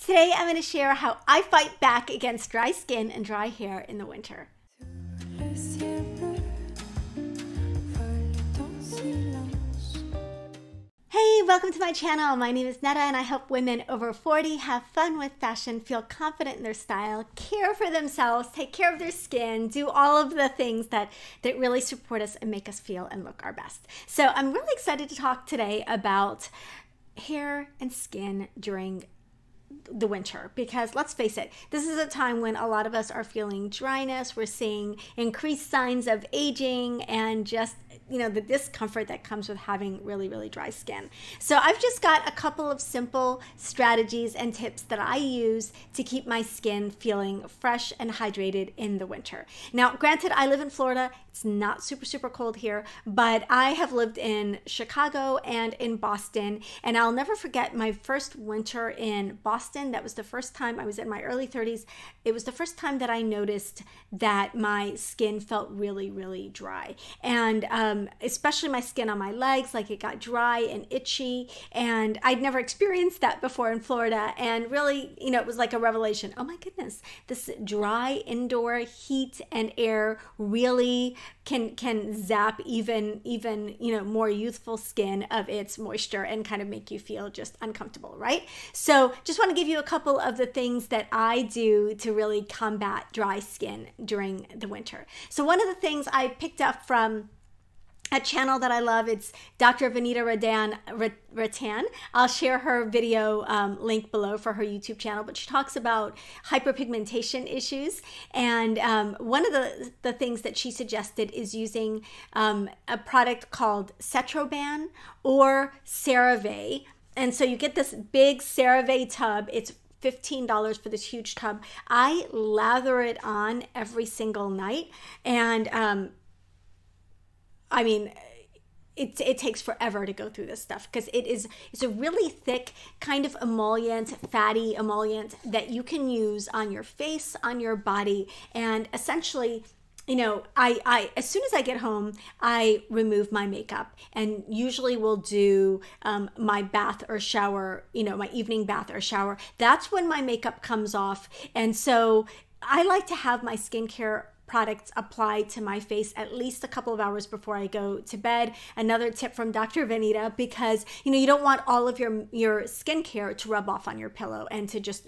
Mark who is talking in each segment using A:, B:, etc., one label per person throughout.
A: Today I'm going to share how I fight back against dry skin and dry hair in the winter. Hey, welcome to my channel. My name is Netta and I help women over 40 have fun with fashion, feel confident in their style, care for themselves, take care of their skin, do all of the things that really support us and make us feel and look our best. So I'm really excited to talk today about hair and skin during the winter, because let's face it, this is a time when a lot of us are feeling dryness. We're seeing increased signs of aging and just, the discomfort that comes with having really, really dry skin. So I've just got a couple of simple strategies and tips that I use to keep my skin feeling fresh and hydrated in the winter. Now, granted, I live in Florida. It's not super, super cold here, but I have lived in Chicago and in Boston, and I'll never forget my first winter in Boston. That was the first time. I was in my early 30s. It was the first time that I noticed that my skin felt really, really dry. And especially my skin on my legs, like it got dry and itchy. And I'd never experienced that before in Florida. And really, it was like a revelation. Oh my goodness, this dry indoor heat and air really can zap even more youthful skin of its moisture and kind of make you feel just uncomfortable, right? So just want to give you a couple of the things that I do to really combat dry skin during the winter. So one of the things I picked up from a channel that I love, it's Dr. Vanita Ratan. I'll share her video link below for her YouTube channel, but she talks about hyperpigmentation issues. And one of the things that she suggested is using a product called Cetroban or CeraVe. And so you get this big CeraVe tub. It's $15 for this huge tub. I lather it on every single night, and I mean, it takes forever to go through this stuff because it's a really thick kind of emollient, fatty emollient that you can use on your face, on your body, and essentially, I as soon as I get home, I remove my makeup and usually will do my bath or shower, my evening bath or shower. That's when my makeup comes off, and so I like to have my skincare products applied to my face at least a couple of hours before I go to bed. Another tip from Dr. Vanita, because you don't want all of your skincare to rub off on your pillow and to just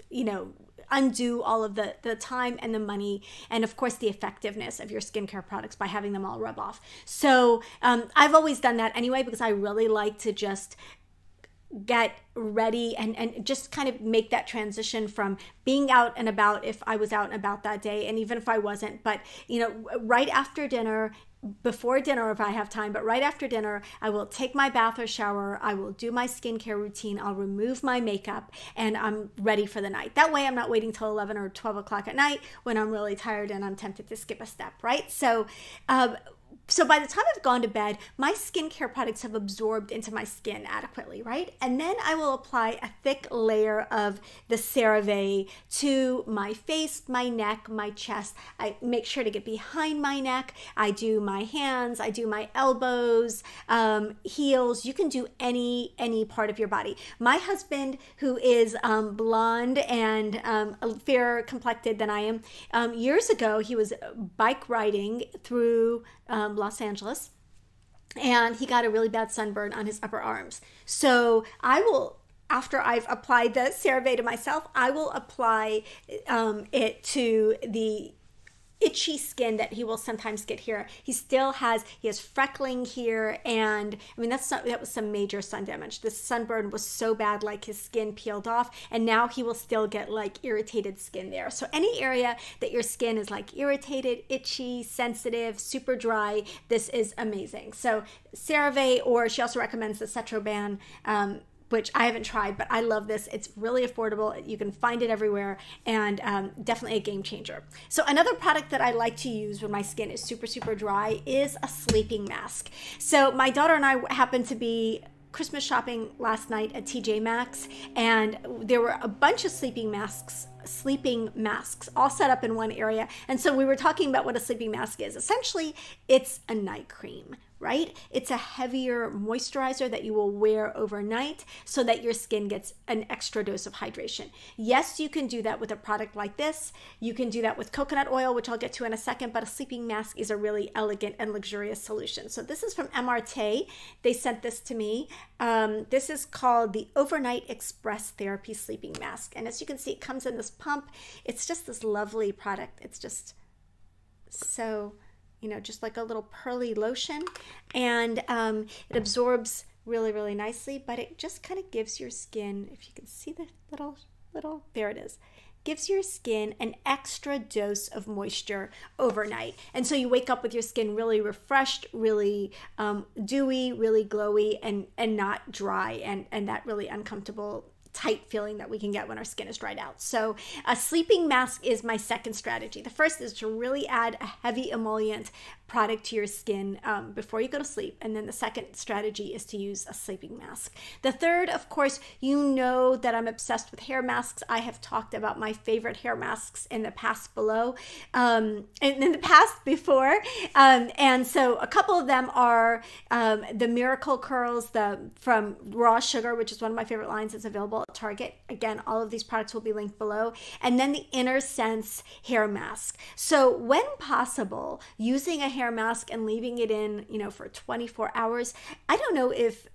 A: undo all of the time and the money and of course the effectiveness of your skincare products by having them all rub off. So I've always done that anyway because I really like to just get ready and just kind of make that transition from being out and about if I was out and about that day, and even if I wasn't, but right after dinner, before dinner if I have time, but right after dinner, I will take my bath or shower, I will do my skincare routine, I'll remove my makeup, and I'm ready for the night. That way I'm not waiting till 11 or 12 o'clock at night when I'm really tired and I'm tempted to skip a step, right? So by the time I've gone to bed, my skincare products have absorbed into my skin adequately, right? And then I will apply a thick layer of the CeraVe to my face, my neck, my chest. I make sure to get behind my neck. I do my hands, I do my elbows, heels. You can do any part of your body. My husband, who is blonde and fairer complected than I am, years ago, he was bike riding through Los Angeles, and he got a really bad sunburn on his upper arms. So I will, after I've applied the CeraVe to myself, I will apply it to the itchy skin that he will sometimes get here. He has freckling here, and I mean that was some major sun damage. The sunburn was so bad, like his skin peeled off, and now he will still get like irritated skin there. So any area that your skin is like irritated, itchy, sensitive, super dry, this is amazing. So CeraVe, or she also recommends the Cetroban, which I haven't tried, but I love this. It's really affordable. You can find it everywhere, and definitely a game changer. So another product that I like to use when my skin is super, super dry is a sleeping mask. So my daughter and I happened to be Christmas shopping last night at TJ Maxx, and there were a bunch of sleeping masks all set up in one area. And so we were talking about what a sleeping mask is. Essentially, it's a night cream, right? It's a heavier moisturizer that you will wear overnight so that your skin gets an extra dose of hydration. Yes, you can do that with a product like this. You can do that with coconut oil, which I'll get to in a second, but a sleeping mask is a really elegant and luxurious solution. So this is from MRT. They sent this to me. This is called the Overnight Express Therapy Sleeping Mask. And as you can see, it comes in this pump. It's just this lovely product. It's just so, you know, just like a little pearly lotion. And it absorbs really, really nicely, but it just kind of gives your skin, if you can see the little, there it is, gives your skin an extra dose of moisture overnight. And so you wake up with your skin really refreshed, really dewy, really glowy, and not dry, and that really uncomfortable tight feeling that we can get when our skin is dried out. So a sleeping mask is my second strategy. The first is to really add a heavy emollient product to your skin before you go to sleep. And then the second strategy is to use a sleeping mask. The third, of course, you know that I'm obsessed with hair masks. I have talked about my favorite hair masks in the past below, and in the past before. And so a couple of them are the Miracle Curls from Raw Sugar, which is one of my favorite lines. It's available at Target. Again, all of these products will be linked below. And then the Inner Sense hair mask. So when possible, using a hair mask and leaving it in, you know, for 24 hours. I don't know if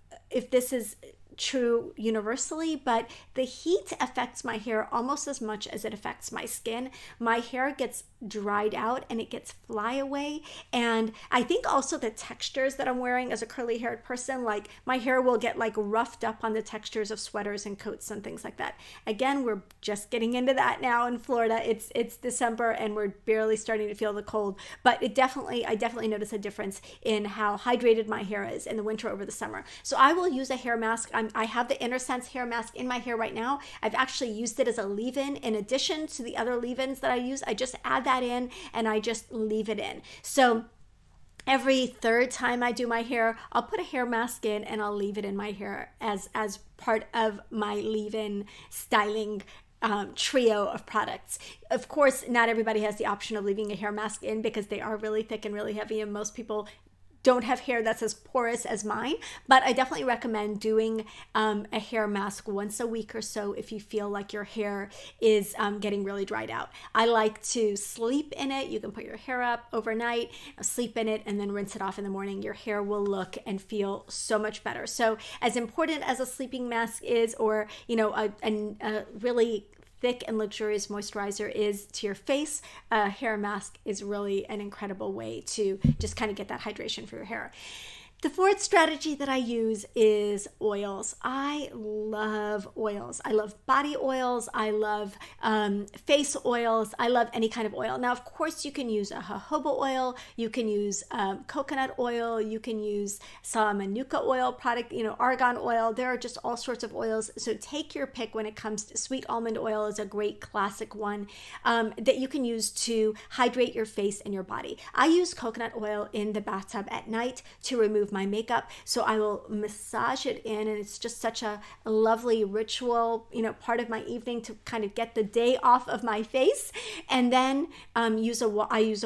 A: this is true universally, but the heat affects my hair almost as much as it affects my skin. My hair gets dried out and it gets flyaway. And I think also the textures that I'm wearing as a curly haired person, like my hair will get like roughed up on the textures of sweaters and coats and things like that. Again, we're just getting into that now in Florida. It's December and we're barely starting to feel the cold, but I definitely notice a difference in how hydrated my hair is in the winter over the summer. So I will use a hair mask. I have the Inner Sense hair mask in my hair right now. I've actually used it as a leave-in in addition to the other leave-ins that I use. I just add that in and I just leave it in. So every third time I do my hair, I'll put a hair mask in and I'll leave it in my hair as part of my leave-in styling trio of products. Of course, not everybody has the option of leaving a hair mask in because they are really thick and really heavy, and most people don't have hair that's as porous as mine, but I definitely recommend doing a hair mask once a week or so if you feel like your hair is getting really dried out. I like to sleep in it. You can put your hair up overnight, sleep in it, and then rinse it off in the morning. Your hair will look and feel so much better. So as important as a sleeping mask is, or, you know, a really thick and luxurious moisturizer is to your face, a hair mask is really an incredible way to just kind of get that hydration for your hair. The fourth strategy that I use is oils. I love oils. I love body oils. I love face oils. I love any kind of oil. Now, of course, you can use a jojoba oil. You can use coconut oil. You can use some manuka oil product, you know, argan oil. There are just all sorts of oils. So take your pick when it comes to sweet almond oil is a great classic one that you can use to hydrate your face and your body. I use coconut oil in the bathtub at night to remove my makeup, so I will massage it in, and it's just such a lovely ritual, you know, part of my evening to kind of get the day off of my face. And then I use a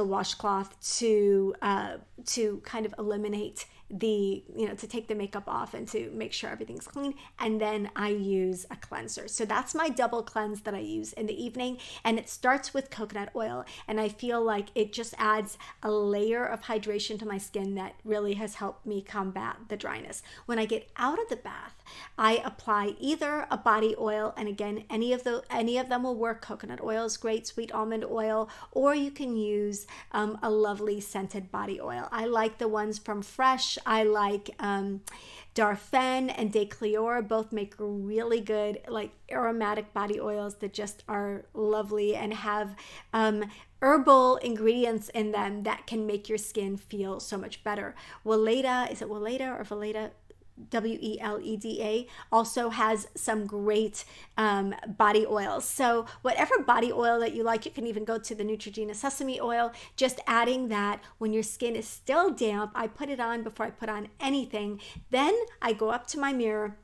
A: washcloth to kind of eliminate the, you know, to take the makeup off and to make sure everything's clean. And then I use a cleanser. So that's my double cleanse that I use in the evening, and it starts with coconut oil, and I feel like it just adds a layer of hydration to my skin that really has helped me combat the dryness. When I get out of the bath, I apply either a body oil, and again, any of them will work. Coconut oil is great, sweet almond oil, or you can use a lovely scented body oil. I like the ones from Fresh. I like Darphin and Declior. Both make really good, like, aromatic body oils that just are lovely and have herbal ingredients in them that can make your skin feel so much better. Weleda, is it Weleda or Weleda? Weleda also has some great body oils. So whatever body oil that you like, you can even go to the Neutrogena sesame oil, just adding that when your skin is still damp. I put it on before I put on anything. Then I go up to my mirror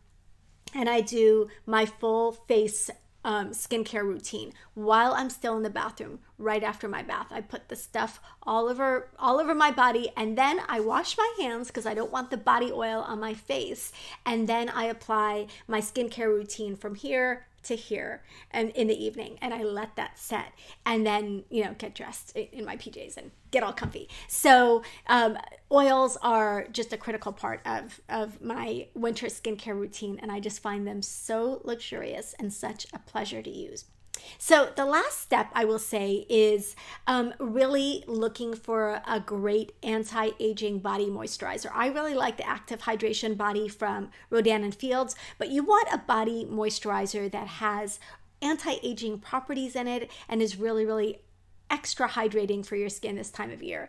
A: and I do my full face skincare routine while I'm still in the bathroom. Right after my bath, I put the stuff all over my body, and then I wash my hands because I don't want the body oil on my face, and then I apply my skincare routine from here to here and in the evening, and I let that set, and then, you know, get dressed in my PJs and get all comfy. So oils are just a critical part of my winter skincare routine, and I just find them so luxurious and such a pleasure to use. So the last step I will say is really looking for a great anti-aging body moisturizer. I really like the Active Hydration Body from Rodan & Fields, but you want a body moisturizer that has anti-aging properties in it and is really, really extra hydrating for your skin this time of year.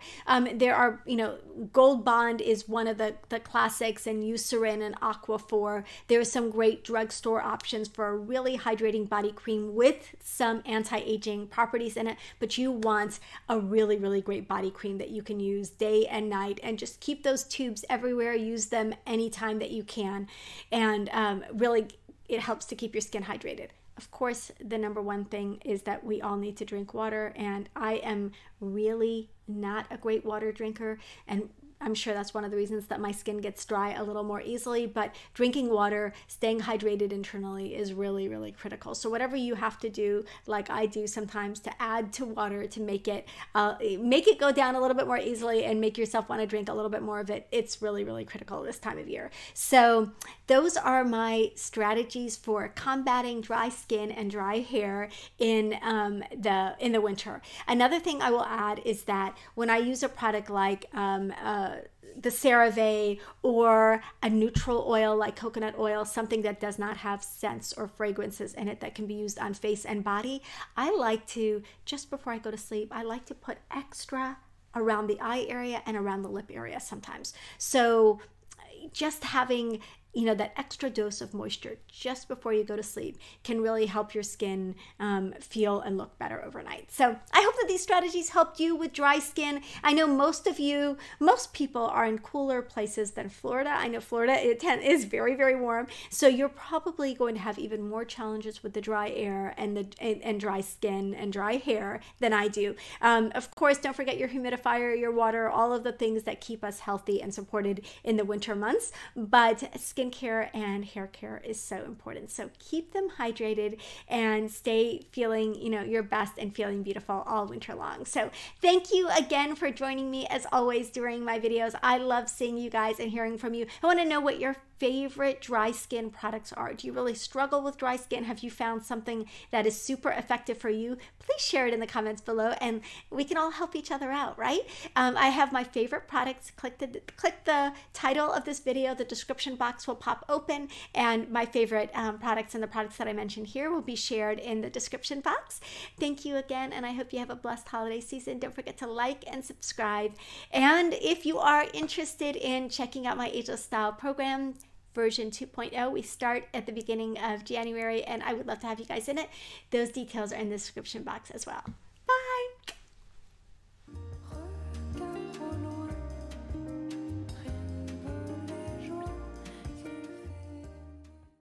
A: There are, you know, Gold Bond is one of the classics, and Eucerin and Aquaphor. There are some great drugstore options for a really hydrating body cream with some anti-aging properties in it, but you want a really, really great body cream that you can use day and night, and just keep those tubes everywhere. Use them anytime that you can, and really it helps to keep your skin hydrated. Of course, the number one thing is that we all need to drink water, and I am really not a great water drinker, and I'm sure that's one of the reasons that my skin gets dry a little more easily, but drinking water, staying hydrated internally is really, really critical. So whatever you have to do, like I do sometimes, to add to water to make it go down a little bit more easily and make yourself want to drink a little bit more of it, it's really, really critical this time of year. So those are my strategies for combating dry skin and dry hair in the winter. Another thing I will add is that when I use a product like the CeraVe or a neutral oil like coconut oil, something that does not have scents or fragrances in it that can be used on face and body, I like to, just before I go to sleep, I like to put extra around the eye area and around the lip area sometimes. So just having, you know, that extra dose of moisture just before you go to sleep can really help your skin feel and look better overnight. So I hope that these strategies helped you with dry skin. I know most people are in cooler places than Florida. I know Florida is very, very warm. So you're probably going to have even more challenges with the dry air and dry skin and dry hair than I do. Of course, don't forget your humidifier, your water, all of the things that keep us healthy and supported in the winter months. But skincare and hair care is so important. So keep them hydrated and stay feeling, you know, your best and feeling beautiful all winter long. So thank you again for joining me as always during my videos. I love seeing you guys and hearing from you. I want to know what your favorite dry skin products are. Do you really struggle with dry skin? Have you found something that is super effective for you? Please share it in the comments below, and we can all help each other out, right? I have my favorite products. Click the title of this video. The description box will pop open, and my favorite products and the products that I mentioned here will be shared in the description box. Thank you again, and I hope you have a blessed holiday season. Don't forget to like and subscribe. And if you are interested in checking out my Ageless Style program, version 2.0, we start at the beginning of January, and I would love to have you guys in it. Those details are in the description box as well.